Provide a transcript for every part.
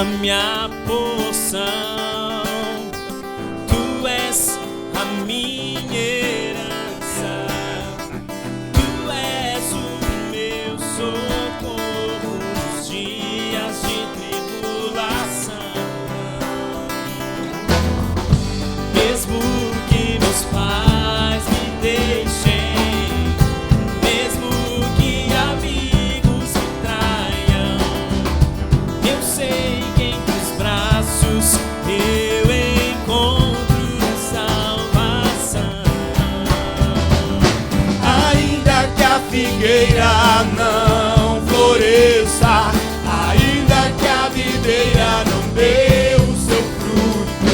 a minha porção, tu és a minha herança, tu és o meu socorro nos dias de tribulação. Mesmo que meus pais me deixem, mesmo que amigos me traiam, eu sei que em teus braços eu encontro salvação. Ainda que a figueira não floresça, ainda que a videira não dê o seu fruto,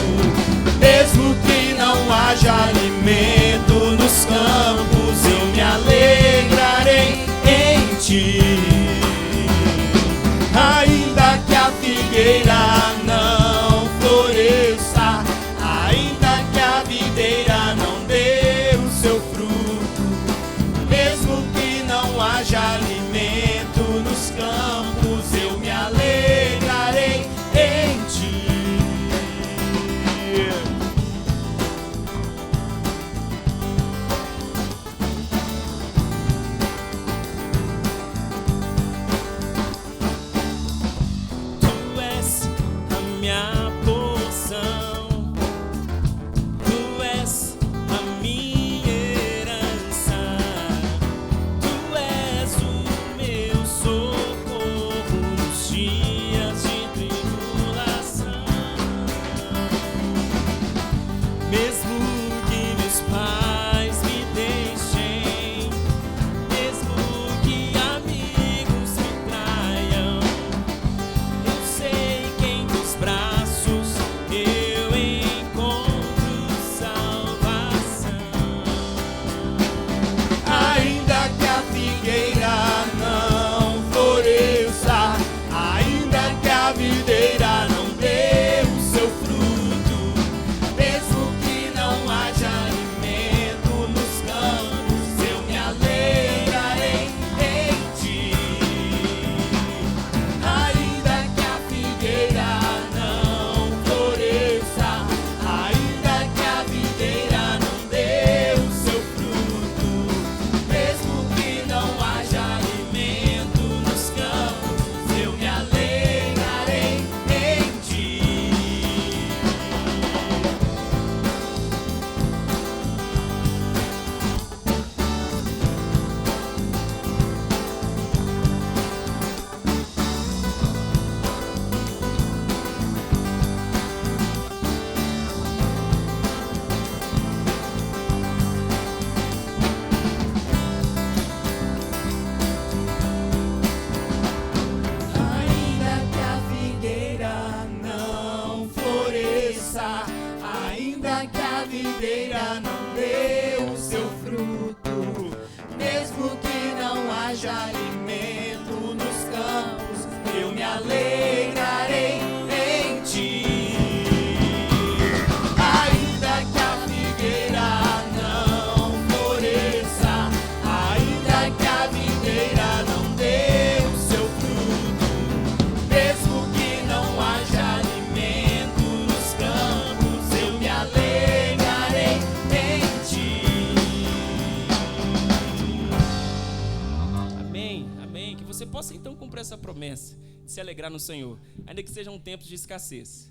mesmo que não haja alimento nos campos, eu me alegrarei em ti. Ainda que a figueira não floresça, ainda que a videira não dê o seu fruto, mesmo que não haja alimento nos campos, eu me alegrarei em ti. Tu és a minha porção, tu és a minha herança, tu és o meu socorro nos dias de tribulação. Mesmo que meus pais me deixem, mesmo que amigos me traiam, eu sei que em teus braços eu encontro salvação. Ainda que a figueira não floresça, ainda que a videira não dê o seu fruto, mesmo que não haja alimento nos campos, eu me alegrarei em ti. Ainda que a figueira não floresça, ainda que a videira não dê o seu fruto, mesmo que não haja alimento nos campos, eu me alegrarei em ti. Ainda que a figueira não floresça, ainda que a videira não dê o seu fruto, mesmo que não haja alimento nos campos, eu me alegrarei em ti. Ainda que a figueira não floresça, ainda que a videira não dê o seu fruto, mesmo que não haja alimento nos campos, eu me alegrarei em ti. Amém, amém. Que você possa então cumprir essa promessa de se alegrar no Senhor, ainda que sejam tempos de escassez.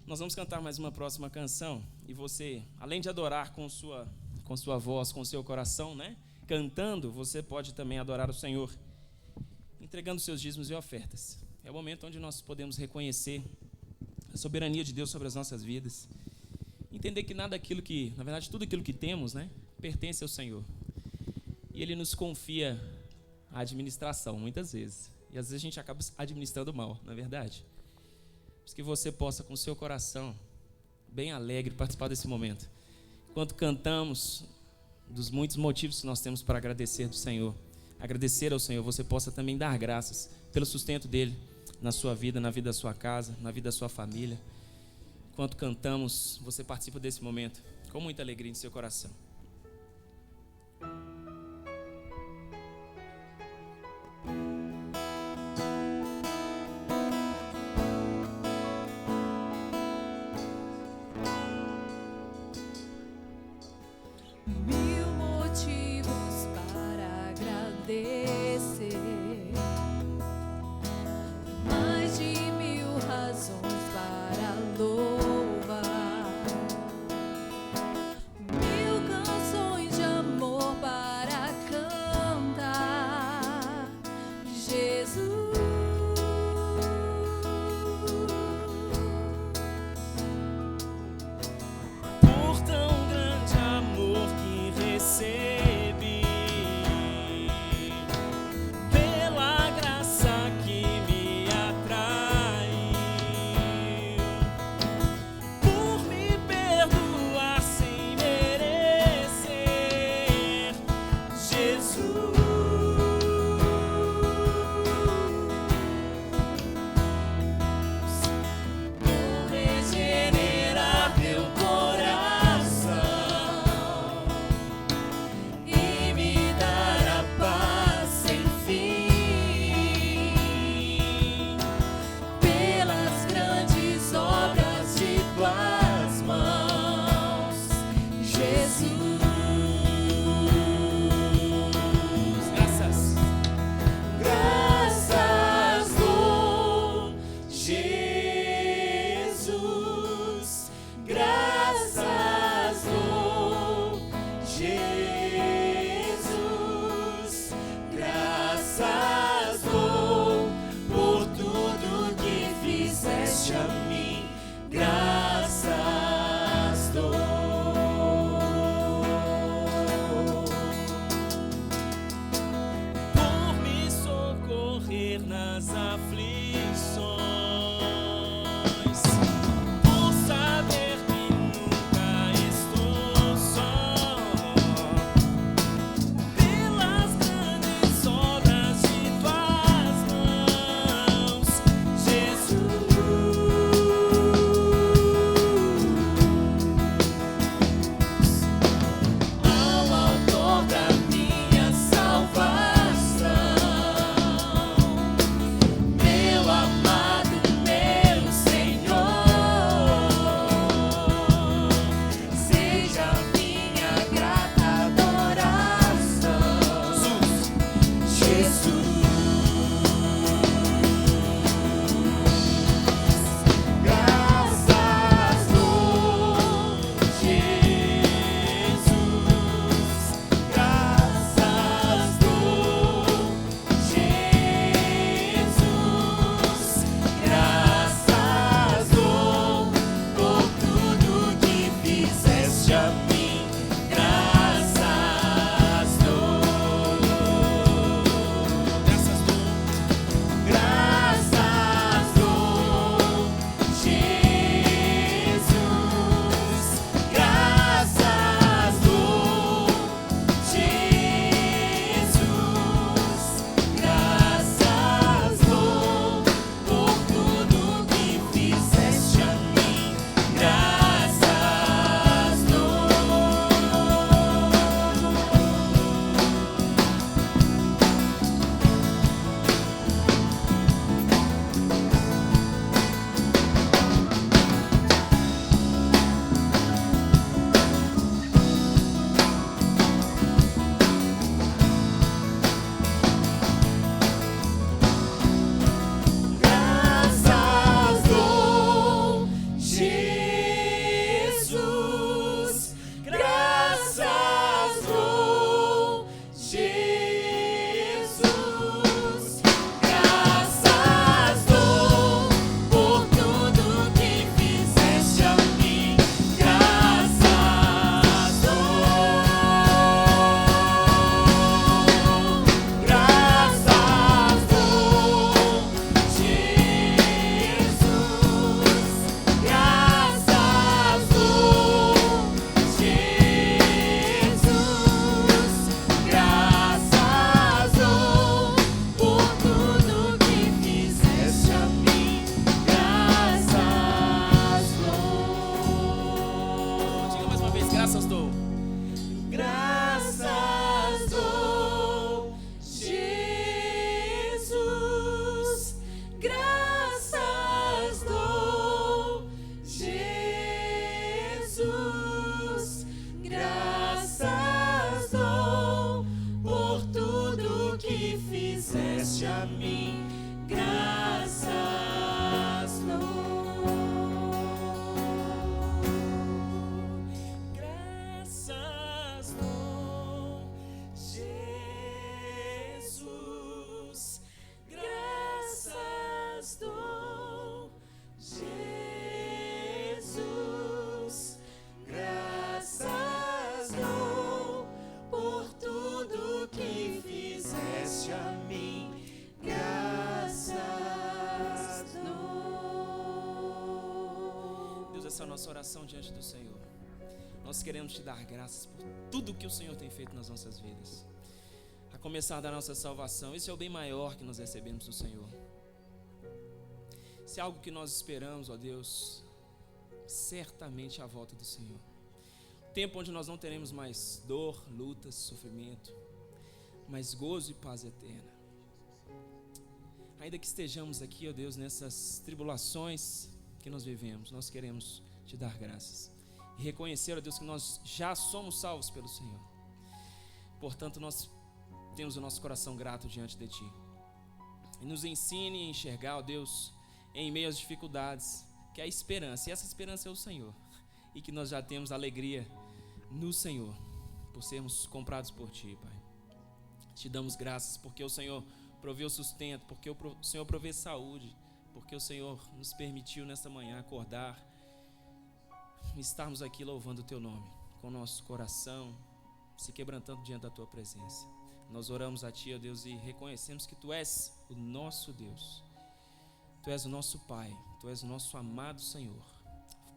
Nós vamos cantar mais uma próxima canção e você, além de adorar com sua voz, com seu coração, né? Cantando, você pode também adorar o Senhor, entregando seus dízimos e ofertas. É o momento onde nós podemos reconhecer a soberania de Deus sobre as nossas vidas, entender que nada daquilo que, na verdade, tudo aquilo que temos, né, pertence ao Senhor. E Ele nos confia a administração, muitas vezes. E às vezes a gente acaba administrando mal, não é verdade? Mas que você possa, com o seu coração bem alegre, participar desse momento. Enquanto cantamos dos muitos motivos que nós temos para agradecer do Senhor, agradecer ao Senhor, você possa também dar graças pelo sustento dEle na sua vida, na vida da sua casa, na vida da sua família. Enquanto cantamos, você participa desse momento com muita alegria em seu coração. Jesus. Graças. Graças dou, Jesus. Graças dou, Jesus. Graças dou por tudo que fizeste a mim. Graças dou. Por me socorrer nas aflições, por saber que nunca estou só, pelas grandes obras de tuas mãos, Jesus. Ao autor da minha salvação, meu amado, meu Senhor, seja minha grata adoração, Jesus. Graças dou, Jesus. Graças dou, Jesus. Graças dou por tudo que fizeste a mim. Graças dou. Graças dou. Graças dou, Jesus. Graças dou, Jesus. Graças dou por tudo que fizeste a mim. Graças dou. Graças dou, Jesus. Graças dou, Jesus. Graças dou por tudo que fizeste a mim. Graças dou. Graças dou, Jesus. Graças dou, Jesus. Graças dou por tudo que fizeste a mim. Graças dou. Diga mais uma vez, graças dou. Graças dou, Jesus. Graças dou, Jesus. Graças dou por tudo que fizeste a mim. Graças dou. Graças dou, Jesus. Graças dou, Jesus. Graças dou por tudo que fizeste a mim. Graças dou. Deus, essa é a nossa oração diante do Senhor. Nós queremos te dar graças por tudo que o Senhor tem feito nas nossas vidas. A começar da nossa salvação. Esse é o bem maior que nós recebemos do Senhor. Se é algo que nós esperamos, ó Deus, certamente é a volta do Senhor. Tempo onde nós não teremos mais dor, lutas, sofrimento, mas gozo e paz eterna. Ainda que estejamos aqui, ó Deus, nessas tribulações que nós vivemos, nós queremos te dar graças. e reconhecer, ó Deus, que nós já somos salvos pelo Senhor. Portanto, nós temos o nosso coração grato diante de Ti. E nos ensine a enxergar, ó Deus, em meio às dificuldades, que há esperança, e essa esperança é o Senhor, e que nós já temos alegria no Senhor, por sermos comprados por Ti, Pai. Te damos graças porque o Senhor proveu sustento, porque o Senhor provê saúde, porque o Senhor nos permitiu nesta manhã acordar, estarmos aqui louvando o Teu nome, com o nosso coração se quebrantando diante da Tua presença. Nós oramos a Ti, ó Deus, e reconhecemos que Tu és o nosso Deus, Tu és o nosso Pai, Tu és o nosso amado Senhor.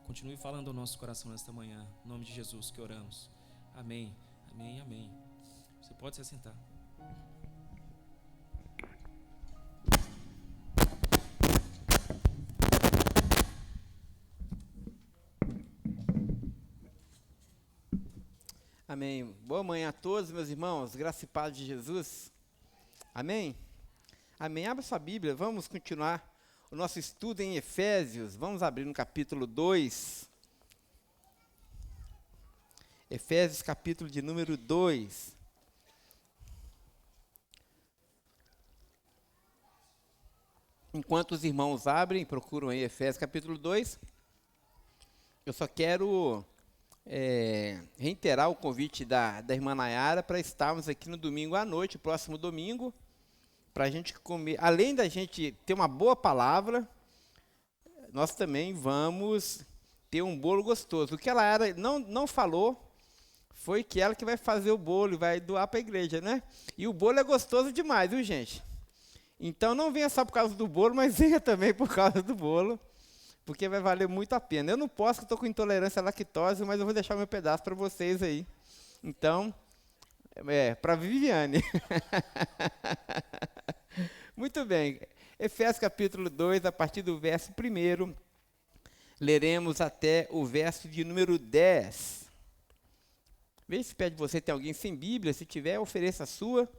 Continue falando ao nosso coração nesta manhã, em nome de Jesus que oramos. Amém, amém, amém. Você pode se assentar. Amém. Boa manhã a todos, meus irmãos. Graça e paz de Jesus. Amém? Amém. Abra sua Bíblia. Vamos continuar o nosso estudo em Efésios. Vamos abrir no capítulo 2. Efésios, capítulo de número 2. Enquanto os irmãos abrem, procuram aí Efésios, capítulo 2. Eu só quero reiterar o convite da irmã Nayara para estarmos aqui no domingo à noite, próximo domingo, para a gente comer. Além da gente ter uma boa palavra, nós também vamos ter um bolo gostoso. O que ela não falou foi que ela que vai fazer o bolo e vai doar para a igreja, né? E o bolo é gostoso demais, viu, gente? Então não venha só por causa do bolo, mas venha também por causa do bolo, porque vai valer muito a pena. Eu não posso, que estou com intolerância à lactose, mas eu vou deixar o meu pedaço para vocês aí. Então, para Viviane. Muito bem. Efésios capítulo 2, a partir do verso 1, leremos até o verso de número 10. Veja se perto de você tem alguém sem Bíblia. Se tiver, ofereça a sua.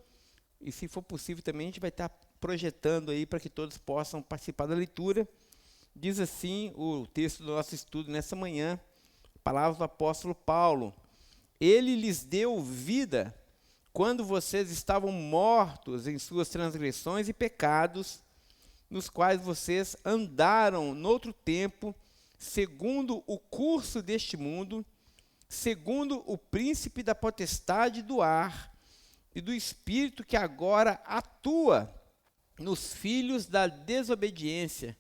E se for possível também, a gente vai estar projetando aí para que todos possam participar da leitura. Diz assim o texto do nosso estudo nessa manhã, palavras do apóstolo Paulo. Ele lhes deu vida quando vocês estavam mortos em suas transgressões e pecados, nos quais vocês andaram noutro tempo, segundo o curso deste mundo, segundo o príncipe da potestade do ar e do espírito que agora atua nos filhos da desobediência.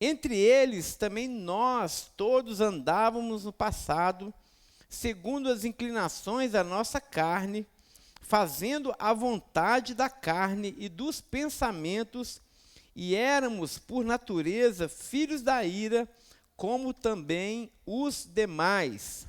Entre eles também nós todos andávamos no passado, segundo as inclinações da nossa carne, fazendo a vontade da carne e dos pensamentos, e éramos, por natureza, filhos da ira, como também os demais.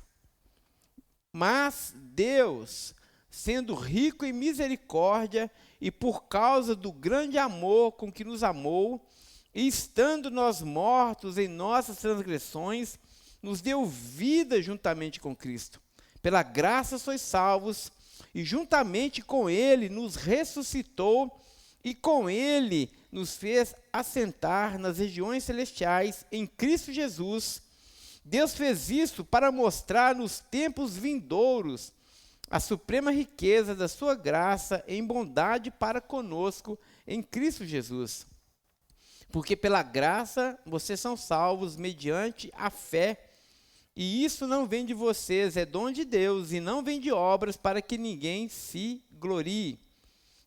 Mas Deus, sendo rico em misericórdia, e por causa do grande amor com que nos amou, e estando nós mortos em nossas transgressões, nos deu vida juntamente com Cristo. Pela graça sois salvos, e juntamente com Ele nos ressuscitou, e com Ele nos fez assentar nas regiões celestiais em Cristo Jesus. Deus fez isso para mostrar nos tempos vindouros a suprema riqueza da sua graça em bondade para conosco em Cristo Jesus. Porque pela graça vocês são salvos mediante a fé, e isso não vem de vocês, é dom de Deus, e não vem de obras para que ninguém se glorie.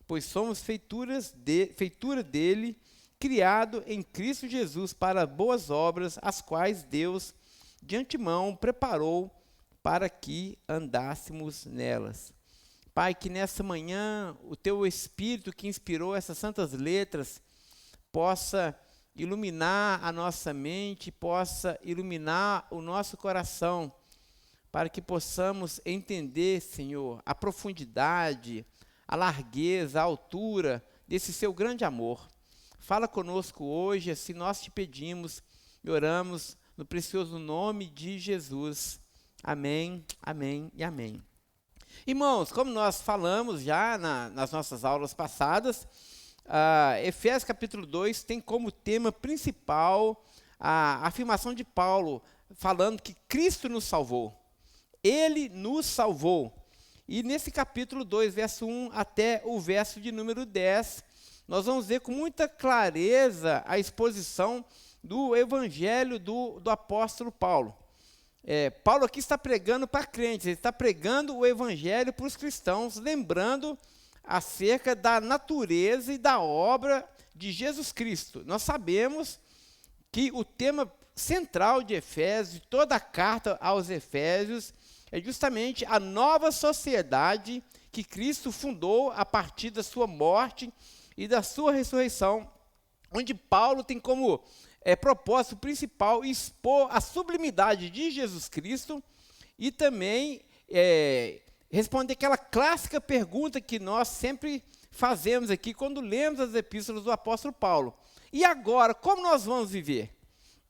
Pois somos feitura dele, criado em Cristo Jesus para boas obras, as quais Deus de antemão preparou para que andássemos nelas. Pai, que nessa manhã o Teu Espírito que inspirou essas santas letras possa iluminar a nossa mente, possa iluminar o nosso coração, para que possamos entender, Senhor, a profundidade, a largueza, a altura desse Seu grande amor. Fala conosco hoje, assim nós te pedimos e oramos no precioso nome de Jesus. Amém, amém e amém. Irmãos, como nós falamos já nas nossas aulas passadas, Efésios capítulo 2 tem como tema principal a afirmação de Paulo falando que Cristo nos salvou. Ele nos salvou. E nesse capítulo 2, verso 1 até o verso de número 10, nós vamos ver com muita clareza a exposição do evangelho do apóstolo Paulo. Paulo aqui está pregando para crentes, ele está pregando o evangelho para os cristãos, lembrando acerca da natureza e da obra de Jesus Cristo. Nós sabemos que o tema central de Efésios, de toda a carta aos Efésios, é justamente a nova sociedade que Cristo fundou a partir da sua morte e da sua ressurreição, onde Paulo tem como propósito principal expor a sublimidade de Jesus Cristo e também responder aquela clássica pergunta que nós sempre fazemos aqui quando lemos as epístolas do apóstolo Paulo. E agora, como nós vamos viver?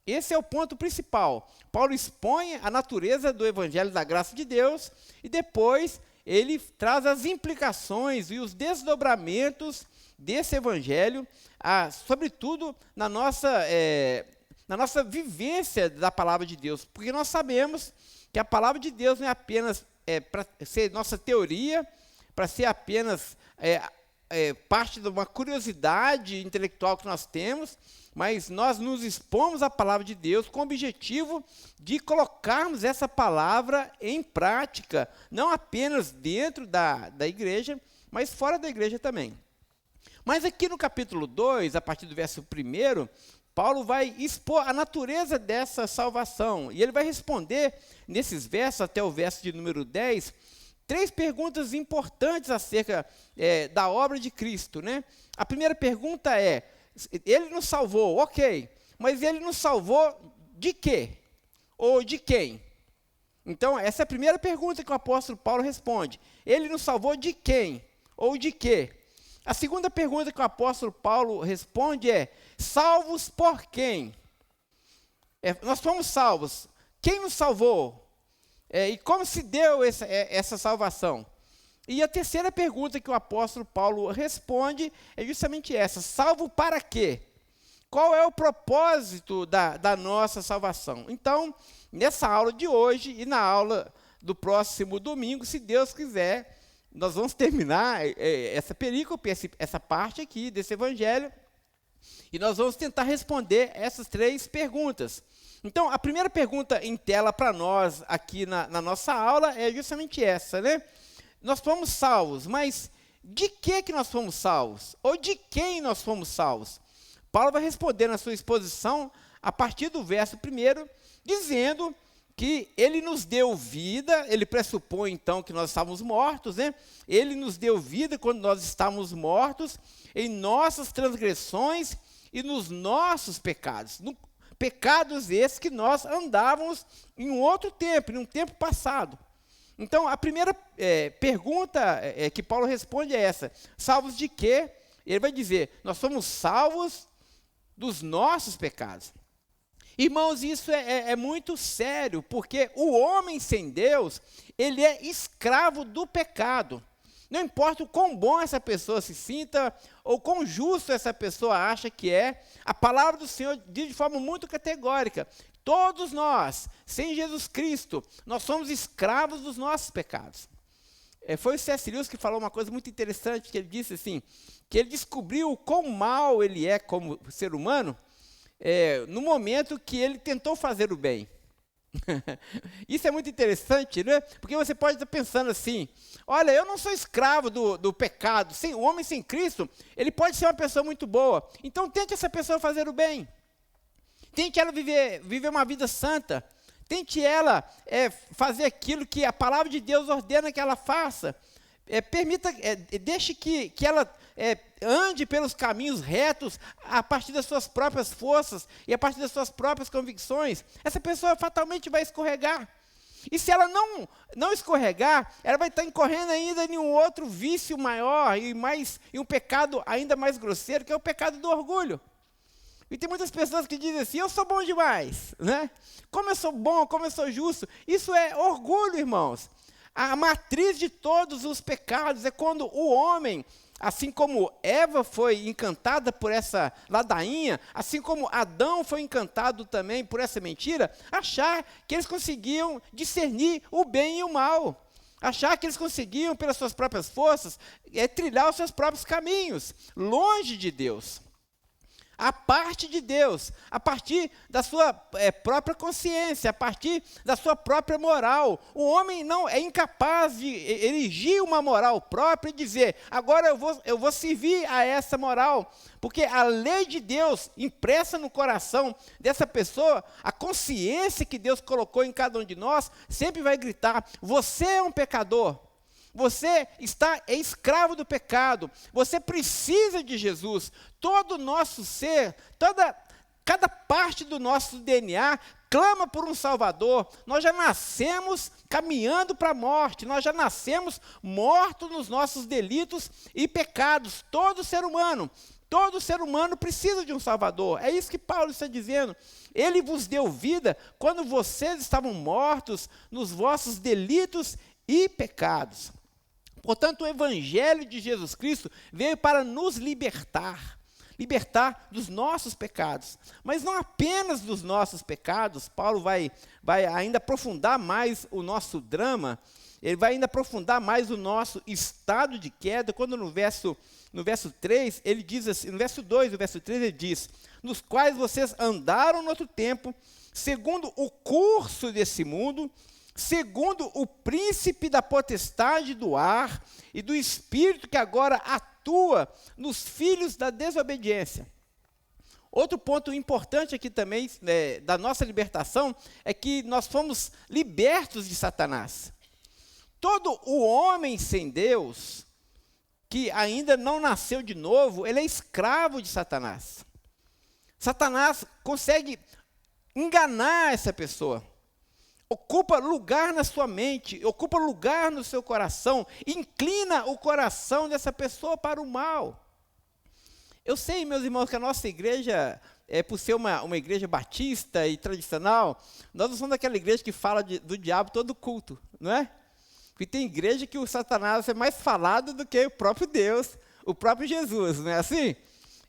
Esse é o ponto principal. Paulo expõe a natureza do evangelho da graça de Deus e depois ele traz as implicações e os desdobramentos desse evangelho, sobretudo na nossa vivência da palavra de Deus. Porque nós sabemos que a palavra de Deus não é apenas para ser nossa teoria, para ser apenas parte de uma curiosidade intelectual que nós temos, mas nós nos expomos à palavra de Deus com o objetivo de colocarmos essa palavra em prática, não apenas dentro da igreja, mas fora da igreja também. Mas aqui no capítulo 2, a partir do verso 1, Paulo vai expor a natureza dessa salvação, e ele vai responder, nesses versos, até o verso de número 10, 3 perguntas importantes acerca da obra de Cristo, né? A primeira pergunta é, ele nos salvou, ok, mas ele nos salvou de quê? Ou de quem? Então, essa é a primeira pergunta que o apóstolo Paulo responde. Ele nos salvou de quem? Ou de quê? A segunda pergunta que o apóstolo Paulo responde é, salvos por quem? Nós fomos salvos. Quem nos salvou? E como se deu essa salvação? E a terceira pergunta que o apóstolo Paulo responde é justamente essa: salvo para quê? Qual é o propósito da nossa salvação? Então, nessa aula de hoje e na aula do próximo domingo, se Deus quiser, nós vamos terminar essa perícope, essa parte aqui desse evangelho, e nós vamos tentar responder essas 3 perguntas. Então, a primeira pergunta em tela para nós aqui na nossa aula é justamente essa, né? Nós fomos salvos, mas de que nós fomos salvos? Ou de quem nós fomos salvos? Paulo vai responder na sua exposição, a partir do verso 1, dizendo que ele nos deu vida, ele pressupõe então que nós estávamos mortos, né? Ele nos deu vida quando nós estávamos mortos, em nossas transgressões e nos nossos pecados. Pecados esses que nós andávamos em um outro tempo, em um tempo passado. Então, a primeira pergunta que Paulo responde é essa: salvos de quê? Ele vai dizer, nós somos salvos dos nossos pecados. Irmãos, isso é muito sério, porque o homem sem Deus, ele é escravo do pecado. Não importa o quão bom essa pessoa se sinta, ou quão justo essa pessoa acha que é, a palavra do Senhor diz de forma muito categórica: todos nós, sem Jesus Cristo, nós somos escravos dos nossos pecados. Foi o C.S. Lewis que falou uma coisa muito interessante, que ele disse assim, que ele descobriu o quão mal ele é como ser humano, no momento que ele tentou fazer o bem. Isso é muito interessante, né? Porque você pode estar pensando assim, olha, eu não sou escravo do pecado, o homem sem Cristo, ele pode ser uma pessoa muito boa, então tente essa pessoa fazer o bem. Tente ela viver uma vida santa. Tente ela fazer aquilo que a palavra de Deus ordena que ela faça. Deixe que ela ande pelos caminhos retos a partir das suas próprias forças e a partir das suas próprias convicções. Essa pessoa fatalmente vai escorregar. E se ela não escorregar, ela vai estar incorrendo ainda em um outro vício maior e um pecado ainda mais grosseiro, que é o pecado do orgulho. E tem muitas pessoas que dizem assim, eu sou bom demais, né? Como eu sou bom, como eu sou justo. Isso é orgulho, irmãos. A matriz de todos os pecados é quando o homem assim como Eva foi encantada por essa ladainha, assim como Adão foi encantado também por essa mentira, achar que eles conseguiam discernir o bem e o mal. Achar que eles conseguiam, pelas suas próprias forças, trilhar os seus próprios caminhos, longe de Deus. A parte de Deus, a partir da sua própria consciência, a partir da sua própria moral. O homem não é incapaz de erigir uma moral própria e dizer, agora eu vou servir a essa moral, porque a lei de Deus impressa no coração dessa pessoa, a consciência que Deus colocou em cada um de nós, sempre vai gritar, você é um pecador. Você é escravo do pecado, você precisa de Jesus. Todo o nosso ser, cada parte do nosso DNA clama por um Salvador. Nós já nascemos caminhando para a morte, nós já nascemos mortos nos nossos delitos e pecados. Todo ser humano precisa de um Salvador. É isso que Paulo está dizendo. Ele vos deu vida quando vocês estavam mortos nos vossos delitos e pecados. Portanto, o Evangelho de Jesus Cristo veio para nos libertar dos nossos pecados. Mas não apenas dos nossos pecados. Paulo vai ainda aprofundar mais o nosso drama, ele vai ainda aprofundar mais o nosso estado de queda, quando no verso 3, ele diz assim, no verso 2, no verso 3, ele diz, nos quais vocês andaram no outro tempo, segundo o curso desse mundo, segundo o príncipe da potestade do ar e do espírito que agora atua nos filhos da desobediência. Outro ponto importante aqui também, da nossa libertação, é que nós fomos libertos de Satanás. Todo o homem sem Deus, que ainda não nasceu de novo, ele é escravo de Satanás. Satanás consegue enganar essa pessoa. Ocupa lugar na sua mente, ocupa lugar no seu coração, inclina o coração dessa pessoa para o mal. Eu sei, meus irmãos, que a nossa igreja, por ser uma igreja batista e tradicional, nós não somos daquela igreja que fala do diabo todo culto, não é? Porque tem igreja que o Satanás é mais falado do que o próprio Deus, o próprio Jesus, não é assim?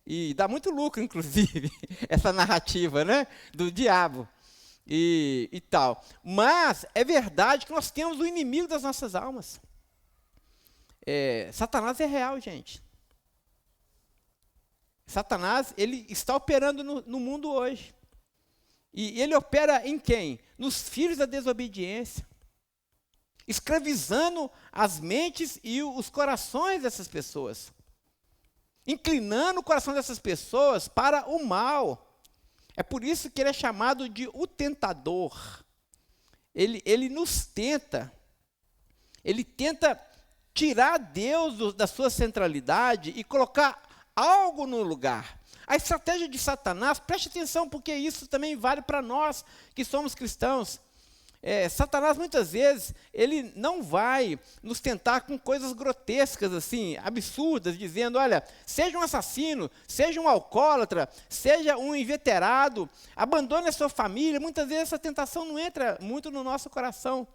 E dá muito lucro, inclusive, essa narrativa, né, do diabo. E tal. Mas é verdade que nós temos o inimigo das nossas almas. Satanás é real, gente. Satanás, ele está operando no mundo hoje. E ele opera em quem? Nos filhos da desobediência. Escravizando as mentes e os corações dessas pessoas. Inclinando o coração dessas pessoas para o mal. É por isso que ele é chamado de o tentador. Ele nos tenta. Ele tenta tirar Deus da sua centralidade e colocar algo no lugar. A estratégia de Satanás, preste atenção, porque isso também vale para nós que somos cristãos. Satanás, muitas vezes, ele não vai nos tentar com coisas grotescas, assim, absurdas, dizendo, olha, seja um assassino, seja um alcoólatra, seja um inveterado, abandone a sua família. Muitas vezes essa tentação não entra muito no nosso coração.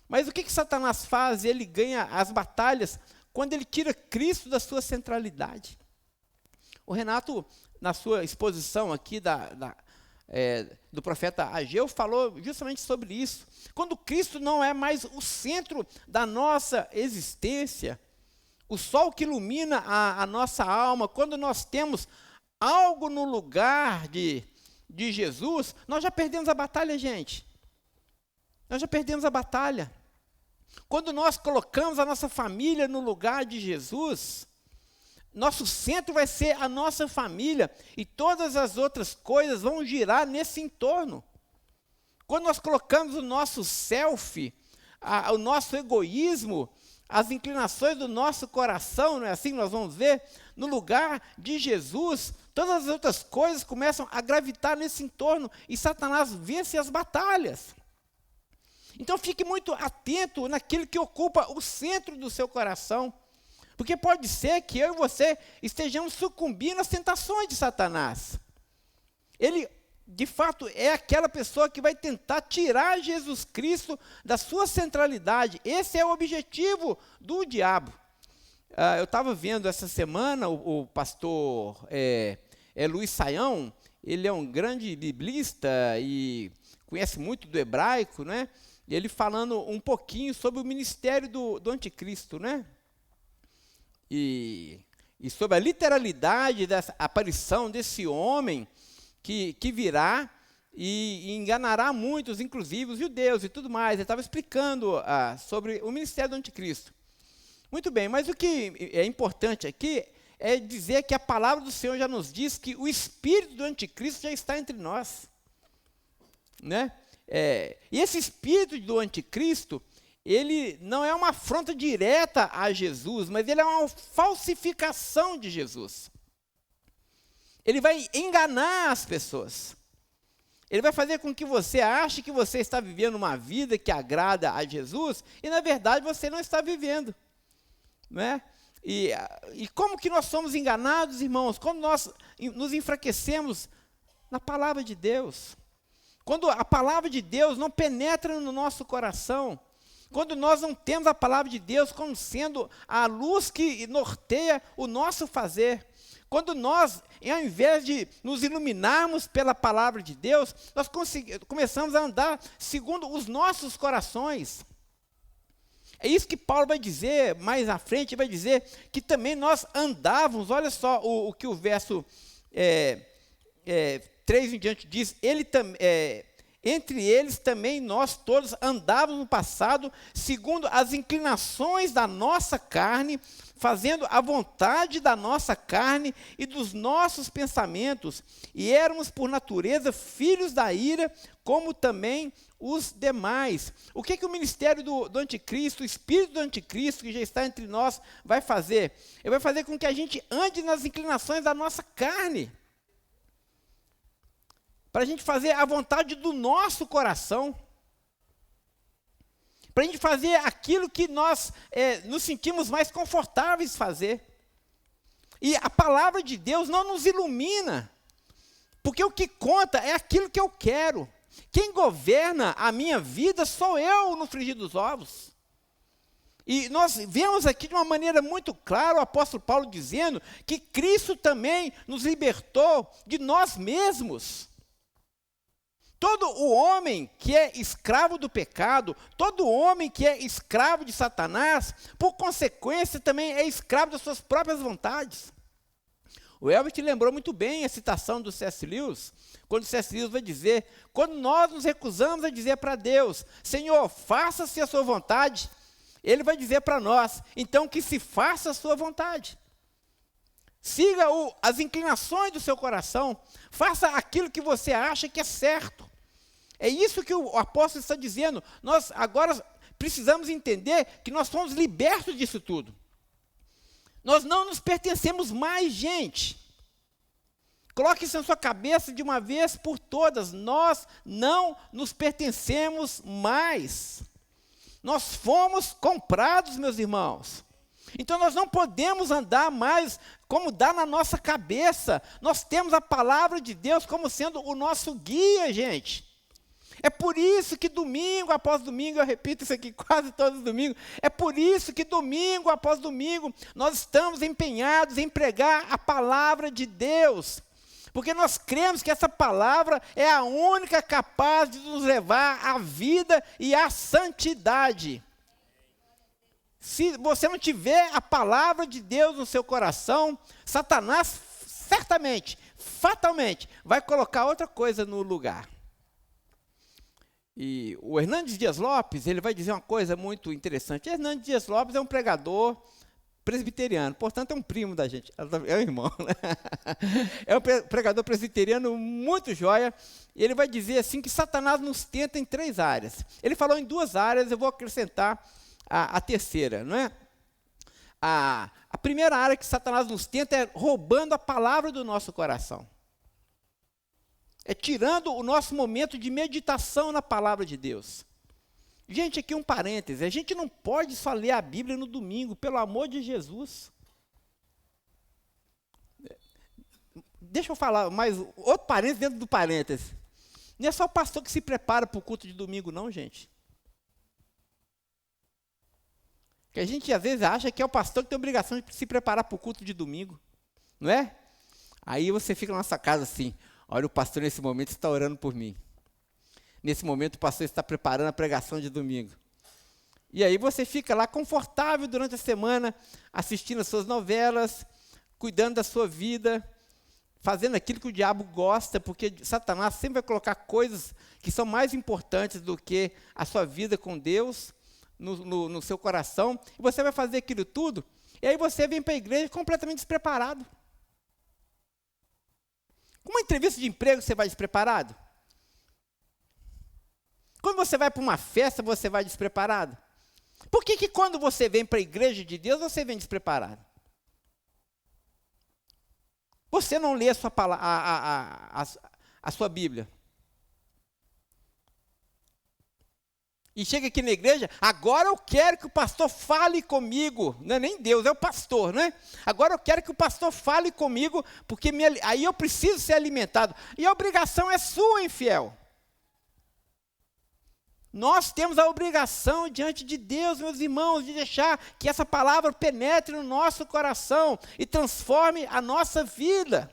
Mas o que Satanás faz? Ele ganha as batalhas quando ele tira Cristo da sua centralidade. O Renato, na sua exposição aqui do profeta Ageu, falou justamente sobre isso. Quando Cristo não é mais o centro da nossa existência, o sol que ilumina a nossa alma, quando nós temos algo no lugar de Jesus, nós já perdemos a batalha, gente. Nós já perdemos a batalha. Quando nós colocamos a nossa família no lugar de Jesus, nosso centro vai ser a nossa família e todas as outras coisas vão girar nesse entorno. Quando nós colocamos o nosso self, o nosso egoísmo, as inclinações do nosso coração, não é assim que nós vamos ver? No lugar de Jesus, todas as outras coisas começam a gravitar nesse entorno e Satanás vence as batalhas. Então fique muito atento naquilo que ocupa o centro do seu coração. Porque pode ser que eu e você estejamos sucumbindo às tentações de Satanás. Ele, de fato, é aquela pessoa que vai tentar tirar Jesus Cristo da sua centralidade. Esse é o objetivo do diabo. Eu estava vendo essa semana o pastor Luiz Saião. Ele é um grande biblista e conhece muito do hebraico, né? E ele falando um pouquinho sobre o ministério do anticristo, né? E sobre a literalidade da aparição desse homem que virá e enganará muitos, inclusive os judeus e tudo mais. Ele estava explicando sobre o ministério do anticristo. Muito bem, mas o que é importante aqui é dizer que a palavra do Senhor já nos diz que o espírito do anticristo já está entre nós, né? E esse espírito do anticristo, ele não é uma afronta direta a Jesus, mas ele é uma falsificação de Jesus. Ele vai enganar as pessoas. Ele vai fazer com que você ache que você está vivendo uma vida que agrada a Jesus, e na verdade você não está vivendo, não é? E como que nós somos enganados, irmãos? Quando nós nos enfraquecemos na palavra de Deus. Quando a palavra de Deus não penetra no nosso coração. Quando nós não temos a palavra de Deus como sendo a luz que norteia o nosso fazer. Quando nós, ao invés de nos iluminarmos pela palavra de Deus, nós começamos a andar segundo os nossos corações. É isso que Paulo vai dizer mais à frente, vai dizer que também nós andávamos, olha só o que o verso 3 em diante diz, entre eles também nós todos andávamos no passado, segundo as inclinações da nossa carne, fazendo a vontade da nossa carne e dos nossos pensamentos, e éramos por natureza filhos da ira, como também os demais. O que o ministério do anticristo, o espírito do anticristo que já está entre nós vai fazer? Ele vai fazer com que a gente ande nas inclinações da nossa carne, para a gente fazer a vontade do nosso coração, para a gente fazer aquilo que nós nos sentimos mais confortáveis fazer. E a palavra de Deus não nos ilumina, porque o que conta é aquilo que eu quero. Quem governa a minha vida sou eu no frigir dos ovos. E nós vemos aqui de uma maneira muito clara o apóstolo Paulo dizendo que Cristo também nos libertou de nós mesmos. Todo o homem que é escravo do pecado, todo homem que é escravo de Satanás, por consequência também é escravo das suas próprias vontades. O Elbert lembrou muito bem a citação do C.S. Lewis, quando C.S. Lewis vai dizer, quando nós nos recusamos a dizer para Deus, Senhor, faça-se a sua vontade, Ele vai dizer para nós, então que se faça a sua vontade. Siga as inclinações do seu coração, faça aquilo que você acha que é certo. É isso que o apóstolo está dizendo. Nós agora precisamos entender que nós fomos libertos disso tudo. Nós não nos pertencemos mais, gente. Coloque isso na sua cabeça de uma vez por todas. Nós não nos pertencemos mais. Nós fomos comprados, meus irmãos. Então nós não podemos andar mais como dá na nossa cabeça. Nós temos a palavra de Deus como sendo o nosso guia, gente. É por isso que domingo após domingo, eu repito isso aqui quase todos os domingos, é por isso que domingo após domingo nós estamos empenhados em pregar a palavra de Deus. Porque nós cremos que essa palavra é a única capaz de nos levar à vida e à santidade. Se você não tiver a palavra de Deus no seu coração, Satanás certamente, fatalmente, vai colocar outra coisa no lugar. E o Hernandes Dias Lopes, ele vai dizer uma coisa muito interessante. Hernandes Dias Lopes é um pregador presbiteriano, portanto é um primo da gente, é um irmão, né? É um pregador presbiteriano muito joia, e ele vai dizer assim que Satanás nos tenta em 3 áreas. Ele falou em 2 áreas, eu vou acrescentar a terceira, não é? A primeira área que Satanás nos tenta é roubando a palavra do nosso coração. É tirando o nosso momento de meditação na palavra de Deus. Gente, aqui um parêntese, a gente não pode só ler a Bíblia no domingo, pelo amor de Jesus. Deixa eu falar mais outro parêntese dentro do parêntese. Não é só o pastor que se prepara para o culto de domingo, não, gente. Que a gente às vezes acha que é o pastor que tem a obrigação de se preparar para o culto de domingo, não é? Aí você fica na nossa casa assim, olha, o pastor nesse momento está orando por mim. Nesse momento o pastor está preparando a pregação de domingo. E aí você fica lá confortável durante a semana, assistindo as suas novelas, cuidando da sua vida, fazendo aquilo que o diabo gosta, porque Satanás sempre vai colocar coisas que são mais importantes do que a sua vida com Deus no seu coração, e você vai fazer aquilo tudo, e aí você vem para a igreja completamente despreparado. Com uma entrevista de emprego, você vai despreparado? Quando você vai para uma festa, você vai despreparado? Por que quando você vem para a igreja de Deus, você vem despreparado? Você não lê a sua Bíblia. E chega aqui na igreja, agora eu quero que o pastor fale comigo. Não é nem Deus, é o pastor, né? Agora eu quero que o pastor fale comigo, porque aí eu preciso ser alimentado. E a obrigação é sua, infiel. Nós temos a obrigação diante de Deus, meus irmãos, de deixar que essa palavra penetre no nosso coração e transforme a nossa vida.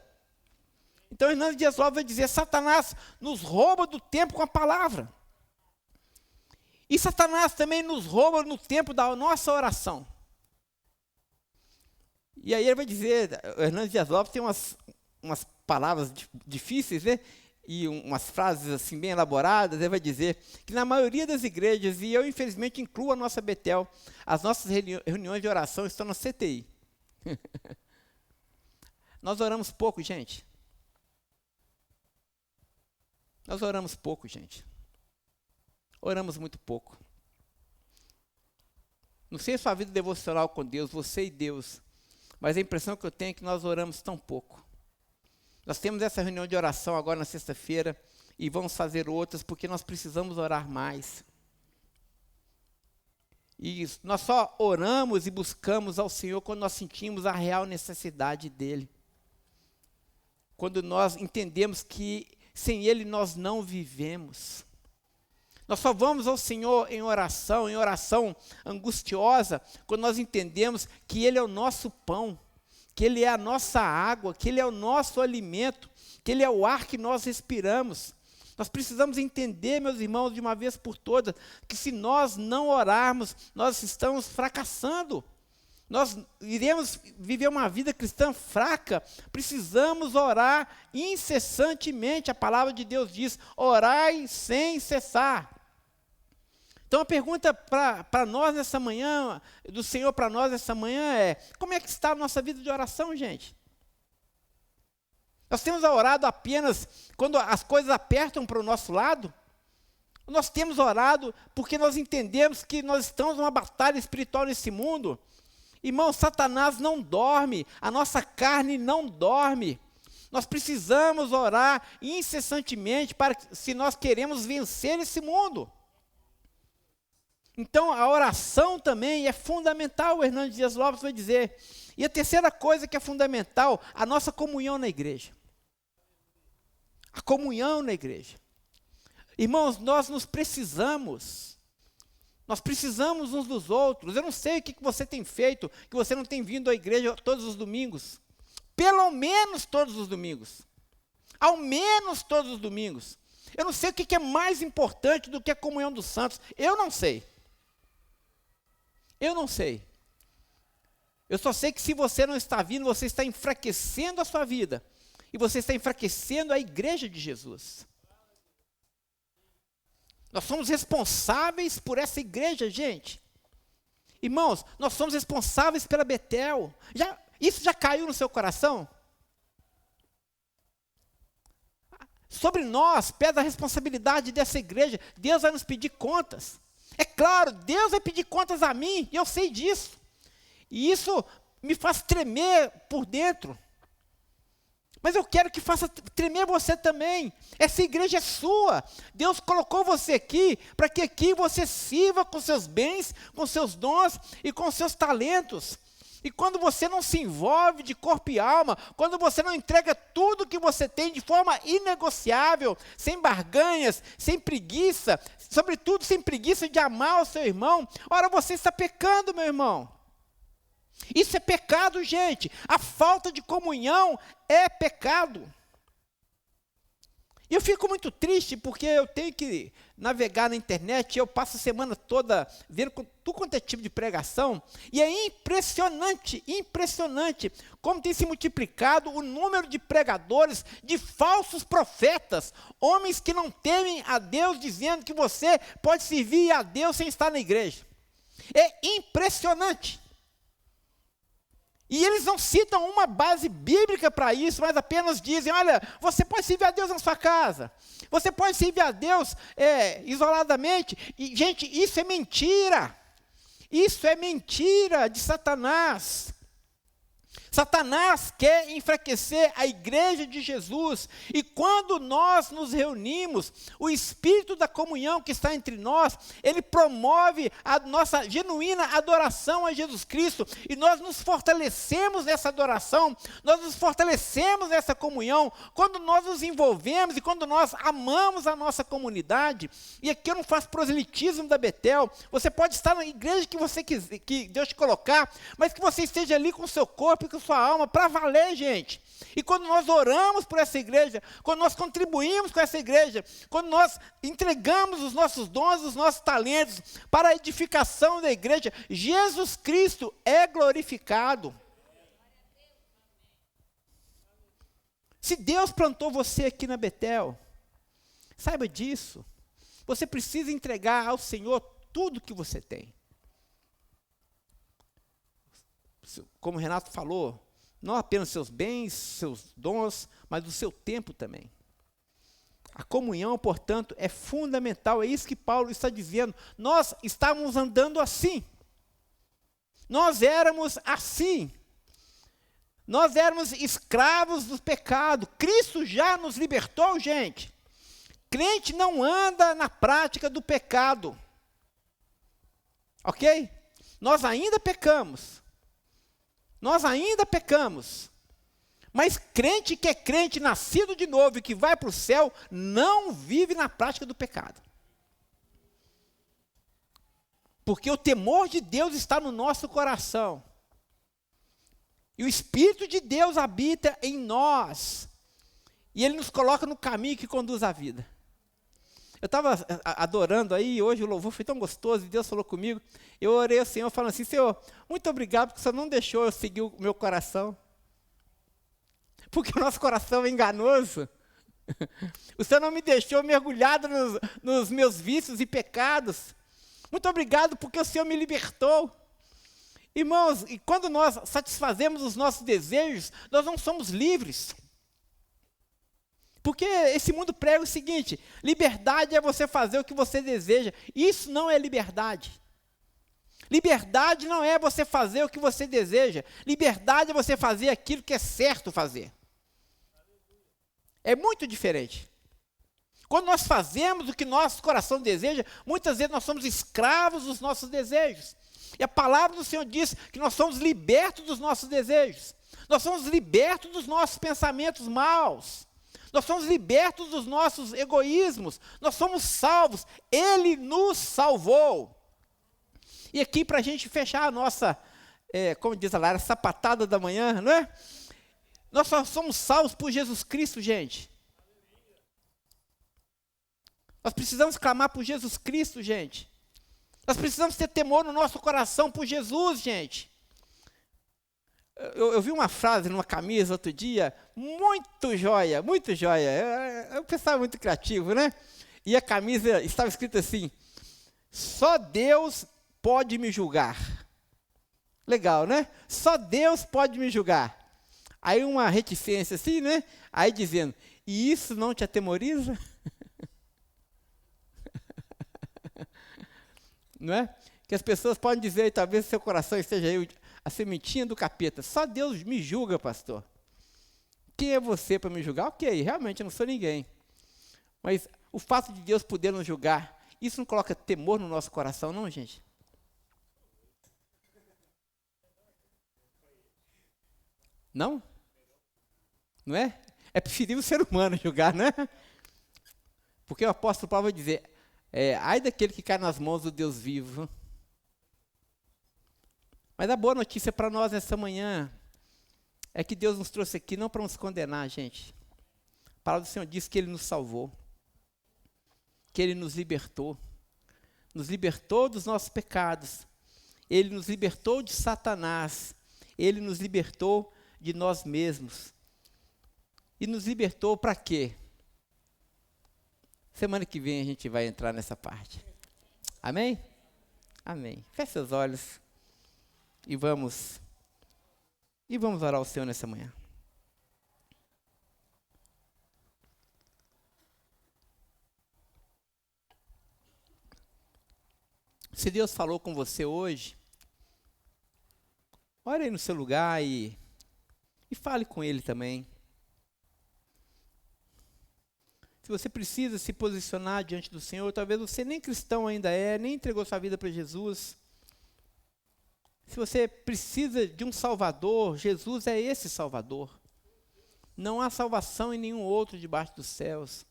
Então, Hernandes Dias Lopes vai dizer, Satanás nos rouba do tempo com a palavra. E Satanás também nos rouba no tempo da nossa oração. E aí ele vai dizer, Hernandes Dias Lopes tem umas palavras difíceis, né? E umas frases assim bem elaboradas. Ele vai dizer que na maioria das igrejas, e eu infelizmente incluo a nossa Betel, as nossas reuniões de oração estão na CTI. Nós oramos pouco, gente. Nós oramos pouco, gente. Oramos muito pouco. Não sei a sua vida devocional com Deus, você e Deus, mas a impressão que eu tenho é que nós oramos tão pouco. Nós temos essa reunião de oração agora na sexta-feira e vamos fazer outras porque nós precisamos orar mais. E nós só oramos e buscamos ao Senhor quando nós sentimos a real necessidade dEle. Quando nós entendemos que sem Ele nós não vivemos. Nós só vamos ao Senhor em oração angustiosa, quando nós entendemos que Ele é o nosso pão, que Ele é a nossa água, que Ele é o nosso alimento, que Ele é o ar que nós respiramos. Nós precisamos entender, meus irmãos, de uma vez por todas, que se nós não orarmos, nós estamos fracassando. Nós iremos viver uma vida cristã fraca. Precisamos orar incessantemente. A palavra de Deus diz, orai sem cessar. Então a pergunta para nós nessa manhã, do Senhor para nós nessa manhã é, como é que está a nossa vida de oração, gente? Nós temos orado apenas quando as coisas apertam para o nosso lado? Nós temos orado porque nós entendemos que nós estamos numa batalha espiritual nesse mundo? Irmão, Satanás não dorme, a nossa carne não dorme. Nós precisamos orar incessantemente se nós queremos vencer esse mundo. Então, a oração também é fundamental, o Hernandes Dias Lopes vai dizer. E a terceira coisa que é fundamental, a nossa comunhão na igreja. A comunhão na igreja. Irmãos, nós nos precisamos. Nós precisamos uns dos outros. Eu não sei o que você tem feito, que você não tem vindo à igreja todos os domingos. Pelo menos todos os domingos. Ao menos todos os domingos. Eu não sei o que é mais importante do que a comunhão dos santos. Eu não sei. Eu não sei. Eu só sei que se você não está vindo, você está enfraquecendo a sua vida. E você está enfraquecendo a igreja de Jesus. Nós somos responsáveis por essa igreja, gente. Irmãos, nós somos responsáveis pela Betel. Isso já caiu no seu coração? Sobre nós pesa a responsabilidade dessa igreja. Deus vai nos pedir contas. É claro, Deus vai pedir contas a mim, e eu sei disso. E isso me faz tremer por dentro. Mas eu quero que faça tremer você também. Essa igreja é sua. Deus colocou você aqui, para que aqui você sirva com seus bens, com seus dons e com seus talentos. E quando você não se envolve de corpo e alma, quando você não entrega tudo que você tem de forma inegociável, sem barganhas, sem preguiça, sobretudo sem preguiça de amar o seu irmão, ora, você está pecando, meu irmão. Isso é pecado, gente. A falta de comunhão é pecado. E eu fico muito triste porque eu tenho que navegar na internet, eu passo a semana toda vendo tudo quanto é tipo de pregação, e é impressionante como tem se multiplicado o número de pregadores, de falsos profetas, homens que não temem a Deus, dizendo que você pode servir a Deus sem estar na igreja. É impressionante. E eles não citam uma base bíblica para isso, mas apenas dizem, olha, você pode servir a Deus na sua casa, você pode servir a Deus isoladamente. E, gente, isso é mentira de Satanás. Satanás quer enfraquecer a igreja de Jesus, e quando nós nos reunimos, o espírito da comunhão que está entre nós, ele promove a nossa genuína adoração a Jesus Cristo, e nós nos fortalecemos nessa adoração, nós nos fortalecemos nessa comunhão, quando nós nos envolvemos e quando nós amamos a nossa comunidade. E aqui eu não faço proselitismo da Betel, você pode estar na igreja que você quiser, que Deus te colocar, mas que você esteja ali com o seu corpo e com sua alma para valer, gente. E quando nós oramos por essa igreja, quando nós contribuímos com essa igreja, quando nós entregamos os nossos dons, os nossos talentos para a edificação da igreja, Jesus Cristo é glorificado. Se Deus plantou você aqui na Betel, saiba disso. Você precisa entregar ao Senhor tudo que você tem. Como o Renato falou, não apenas seus bens, seus dons, mas o seu tempo também. A comunhão, portanto, é fundamental. É isso que Paulo está dizendo. Nós estávamos andando assim. Nós éramos assim. Nós éramos escravos do pecado. Cristo já nos libertou, gente. Crente não anda na prática do pecado. Ok? Nós ainda pecamos. Mas crente que é crente, nascido de novo e que vai para o céu, não vive na prática do pecado. Porque o temor de Deus está no nosso coração. E o Espírito de Deus habita em nós. E Ele nos coloca no caminho que conduz à vida. Eu estava adorando aí, hoje o louvor foi tão gostoso, e Deus falou comigo. Eu orei ao Senhor, falando assim, Senhor, muito obrigado, porque o Senhor não deixou eu seguir o meu coração. Porque o nosso coração é enganoso. O Senhor não me deixou mergulhado nos meus vícios e pecados. Muito obrigado, porque o Senhor me libertou. Irmãos, e quando nós satisfazemos os nossos desejos, nós não somos livres. Porque esse mundo prega o seguinte, liberdade é você fazer o que você deseja. Isso não é liberdade. Liberdade não é você fazer o que você deseja. Liberdade é você fazer aquilo que é certo fazer. É muito diferente. Quando nós fazemos o que nosso coração deseja, muitas vezes nós somos escravos dos nossos desejos. E a palavra do Senhor diz que nós somos libertos dos nossos desejos. Nós somos libertos dos nossos pensamentos maus. Nós somos libertos dos nossos egoísmos. Nós somos salvos. Ele nos salvou. E aqui, para a gente fechar a nossa, como diz a Lara, sapatada da manhã, não é? Nós só somos salvos por Jesus Cristo, gente. Nós precisamos clamar por Jesus Cristo, gente. Nós precisamos ter temor no nosso coração por Jesus, gente. Eu vi uma frase numa camisa outro dia, muito joia, muito joia. Eu pensava muito criativo, né? E a camisa estava escrita assim, só Deus pode me julgar. Legal, né? Só Deus pode me julgar. Aí uma reticência assim, né? Aí dizendo, e isso não te atemoriza? Não é? Que as pessoas podem dizer, talvez seu coração esteja aí, a sementinha do capeta. Só Deus me julga, pastor. Quem é você para me julgar? Ok, realmente eu não sou ninguém. Mas o fato de Deus poder nos julgar, isso não coloca temor no nosso coração, não, gente? Não? Não é? É preferível o ser humano julgar, né? Porque o apóstolo Paulo vai dizer, ai daquele que cai nas mãos do Deus vivo. Mas a boa notícia para nós nessa manhã é que Deus nos trouxe aqui não para nos condenar, gente. A palavra do Senhor diz que Ele nos salvou, que Ele nos libertou dos nossos pecados, Ele nos libertou de Satanás, Ele nos libertou de nós mesmos. E nos libertou para quê? Semana que vem a gente vai entrar nessa parte. Amém? Amém. Feche seus olhos e vamos orar ao Senhor nessa manhã. Se Deus falou com você hoje, ore aí no seu lugar e fale com Ele também. Se você precisa se posicionar diante do Senhor, talvez você nem cristão ainda nem entregou sua vida para Jesus. Se você precisa de um Salvador, Jesus é esse Salvador. Não há salvação em nenhum outro debaixo dos céus,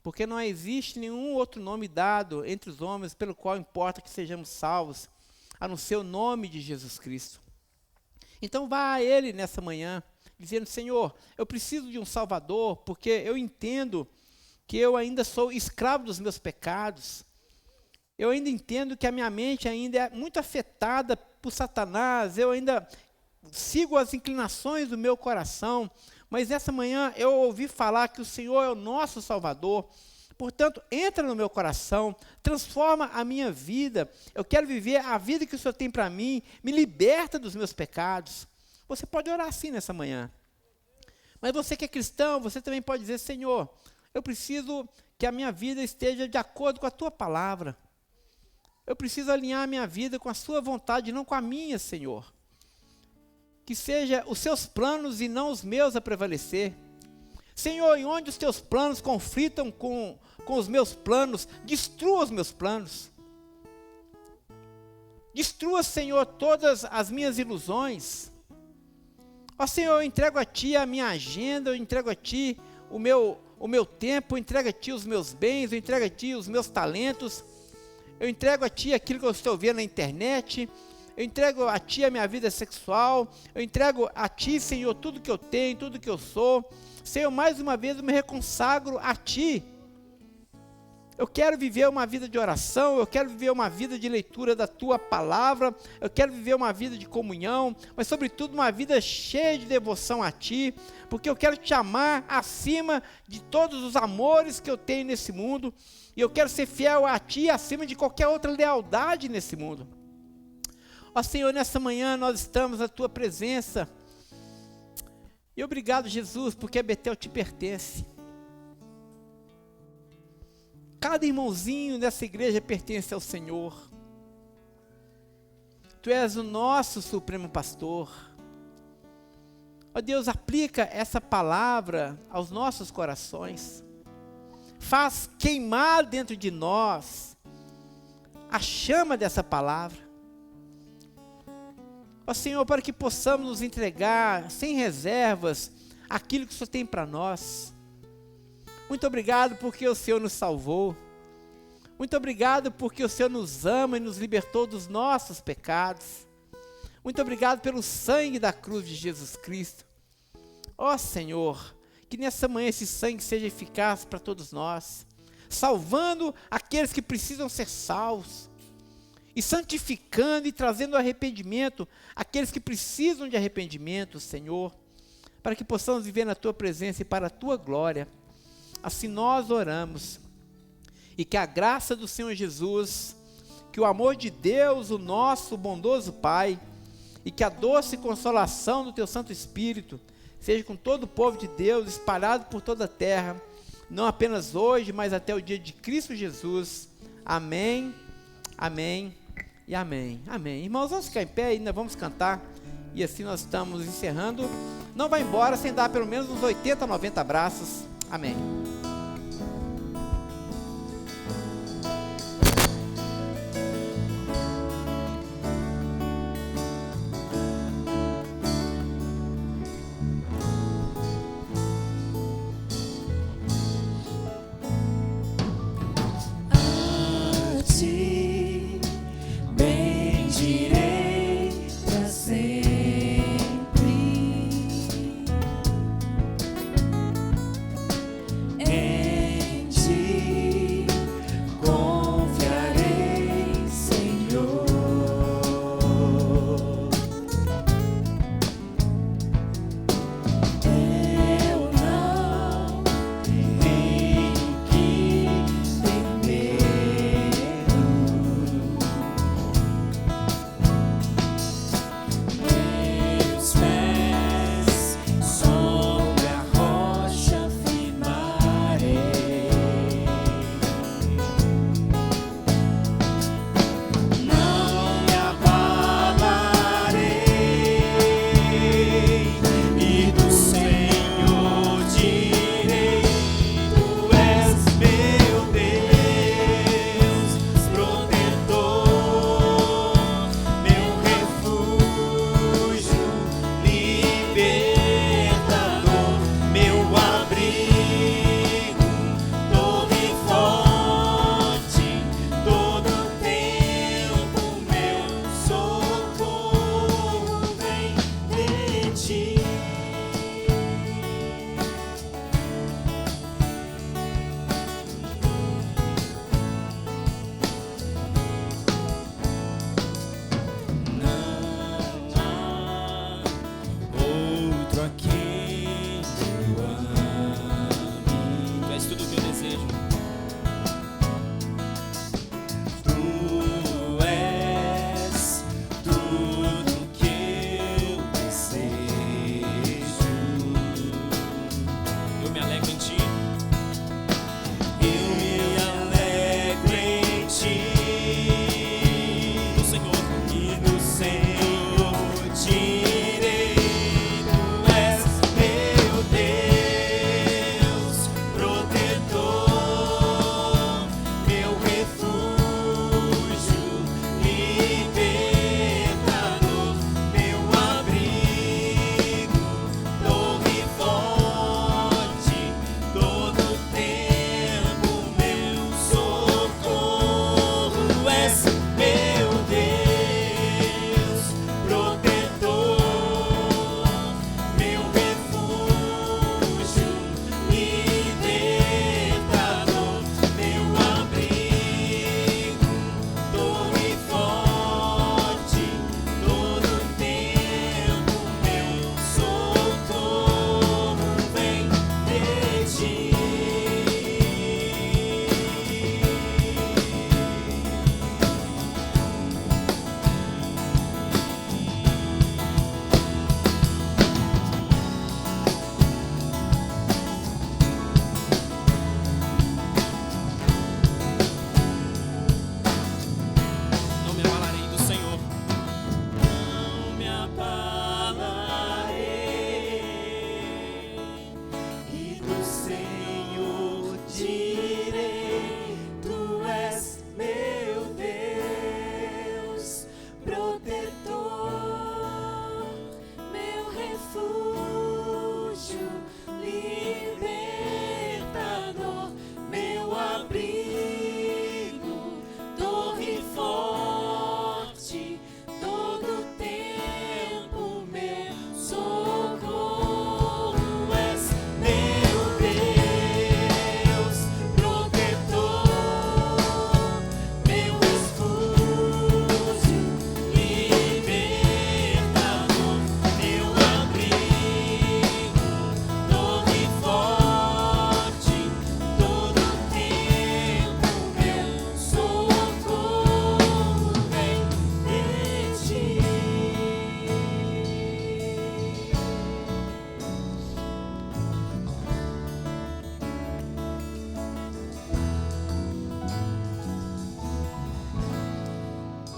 porque não existe nenhum outro nome dado entre os homens pelo qual importa que sejamos salvos, a não ser o nome de Jesus Cristo. Então vá a Ele nessa manhã, dizendo, Senhor, eu preciso de um Salvador, porque eu entendo que eu ainda sou escravo dos meus pecados. Eu ainda entendo que a minha mente ainda é muito afetada por Satanás. Eu ainda sigo as inclinações do meu coração. Mas nessa manhã eu ouvi falar que o Senhor é o nosso Salvador. Portanto, entra no meu coração, transforma a minha vida. Eu quero viver a vida que o Senhor tem para mim. Me liberta dos meus pecados. Você pode orar assim nessa manhã. Mas você que é cristão, você também pode dizer, Senhor, eu preciso que a minha vida esteja de acordo com a Tua palavra. Eu preciso alinhar a minha vida com a Sua vontade, não com a minha, Senhor. Que seja os Seus planos e não os meus a prevalecer. Senhor, em onde os Teus planos conflitam com os meus planos, destrua os meus planos. Destrua, Senhor, todas as minhas ilusões. Ó Senhor, eu entrego a Ti a minha agenda, eu entrego a Ti o meu tempo, eu entrego a Ti os meus bens, eu entrego a Ti os meus talentos, eu entrego a Ti aquilo que eu estou vendo na internet, eu entrego a Ti a minha vida sexual, eu entrego a Ti, Senhor, tudo que eu tenho, tudo que eu sou. Senhor, mais uma vez eu me reconsagro a Ti. Eu quero viver uma vida de oração, eu quero viver uma vida de leitura da Tua palavra, eu quero viver uma vida de comunhão, mas sobretudo uma vida cheia de devoção a Ti, porque eu quero Te amar acima de todos os amores que eu tenho nesse mundo, e eu quero ser fiel a Ti acima de qualquer outra lealdade nesse mundo. Ó Senhor, nessa manhã nós estamos na Tua presença, e obrigado, Jesus, porque a Betel Te pertence. Cada irmãozinho dessa igreja pertence ao Senhor. Tu és o nosso supremo pastor. Ó Deus, aplica essa palavra aos nossos corações. Faz queimar dentro de nós a chama dessa palavra. Ó Senhor, para que possamos nos entregar sem reservas aquilo que o Senhor tem para nós. Muito obrigado porque o Senhor nos salvou. Muito obrigado porque o Senhor nos ama e nos libertou dos nossos pecados. Muito obrigado pelo sangue da cruz de Jesus Cristo. Ó Senhor, que nessa manhã esse sangue seja eficaz para todos nós, salvando aqueles que precisam ser salvos, e santificando e trazendo arrependimento aqueles que precisam de arrependimento, Senhor, para que possamos viver na Tua presença e para a Tua glória. Assim nós oramos, e que a graça do Senhor Jesus, que o amor de Deus, o nosso bondoso Pai, e que a doce consolação do Teu Santo Espírito, seja com todo o povo de Deus, espalhado por toda a terra, não apenas hoje, mas até o dia de Cristo Jesus. Amém, amém e amém. Amém. Irmãos, vamos ficar em pé, ainda vamos cantar, e assim nós estamos encerrando. Não vai embora sem dar pelo menos uns 80, 90 abraços. Amém.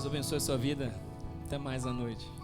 abençoe a sua vida. Até mais à noite.